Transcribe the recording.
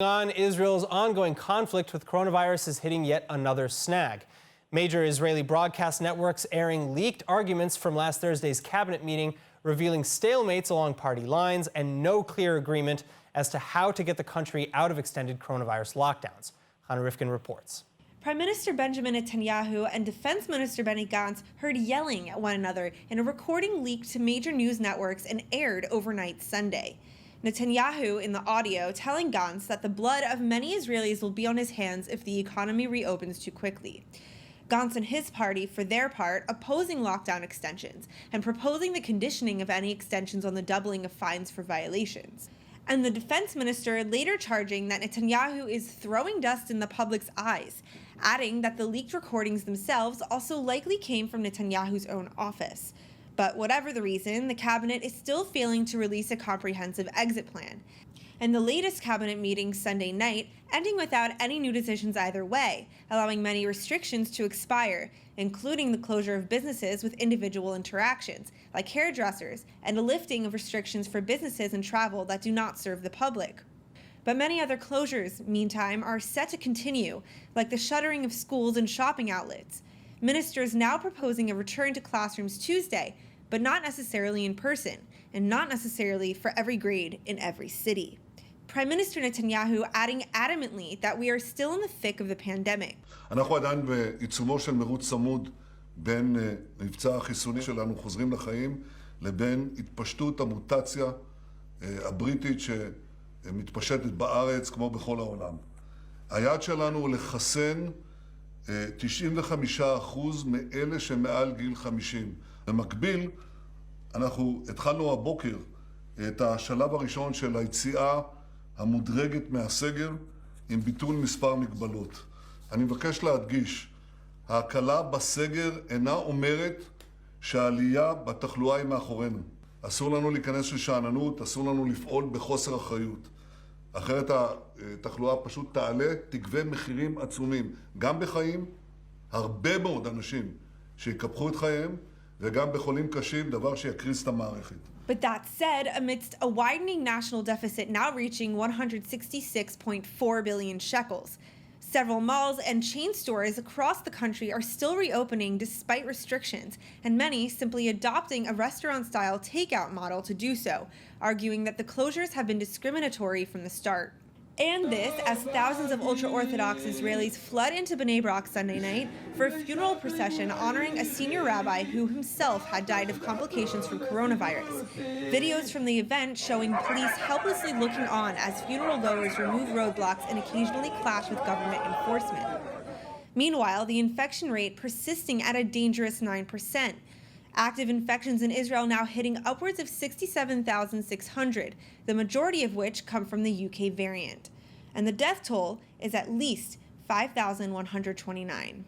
On Israel's ongoing conflict with coronavirus is hitting yet another snag. Major Israeli broadcast networks airing leaked arguments from last Thursday's cabinet meeting, revealing stalemates along party lines and no clear agreement as to how to get the country out of extended coronavirus lockdowns. Hannah Rifkin reports. Prime Minister Benjamin Netanyahu and Defense Minister Benny Gantz heard yelling at one another in a recording leaked to major news networks and aired overnight Sunday. Netanyahu in the audio telling Gantz that the blood of many Israelis will be on his hands if the economy reopens too quickly. Gantz and his party, for their part, opposing lockdown extensions and proposing the conditioning of any extensions on the doubling of fines for violations. And the defense minister later charging that Netanyahu is throwing dust in the public's eyes, adding that the leaked recordings themselves also likely came from Netanyahu's own office. But whatever the reason, the cabinet is still failing to release a comprehensive exit plan. And the latest cabinet meeting Sunday night ending without any new decisions either way, allowing many restrictions to expire, including the closure of businesses with individual interactions, like hairdressers, and a lifting of restrictions for businesses and travel that do not serve the public. But many other closures, meantime, are set to continue, like the shuttering of schools and shopping outlets. Ministers now proposing a return to classrooms Tuesday, but not necessarily in person, and not necessarily for every grade in every city. Prime Minister Netanyahu adding adamantly that we are still in the thick of the pandemic. אנחנו עדיין בעיצומו של מרוץ צמוד בין מבצע החיסונים שלנו חוזרים לחיים לבין התפשטות המוטציה הבריטית שמתפשטת בארץ כמו בכל העולם. היעד שלנו הוא לחסן 95% מאלה שמעל גיל 50. במקביל, אנחנו התחלנו הבוקר את השלב הראשון של היציאה המודרגת מהסגר עם ביטול מספר מגבלות. אני מבקש להדגיש, ההקלה בסגר אינה אומרת שהעלייה בתחלואה היא מאחורינו. אסור לנו להיכנס לשאננות, אסור לנו לפעול בחוסר אחריות. אחרת התחלואה פשוט תעלה, תגבה מחירים עצומים, גם בחיים, הרבה מאוד אנשים שיקפחו את חייהם, וגם בחולים קשים, דבר שיקריס את המערכת. But that said, amidst a widening national deficit now reaching 166.4 billion shekels, several malls and chain stores across the country are still reopening despite restrictions, and many simply adopting a restaurant-style takeout model to do so, arguing that the closures have been discriminatory from the start. And this as thousands of ultra-Orthodox Israelis flood into Bnei Brak Sunday night for a funeral procession honoring a senior rabbi who himself had died of complications from coronavirus. Videos from the event showing police helplessly looking on as funeral goers remove roadblocks and occasionally clash with government enforcement. Meanwhile, the infection rate persisting at a dangerous 9%. Active infections in Israel now hitting upwards of 67,600, the majority of which come from the UK variant. And the death toll is at least 5,129.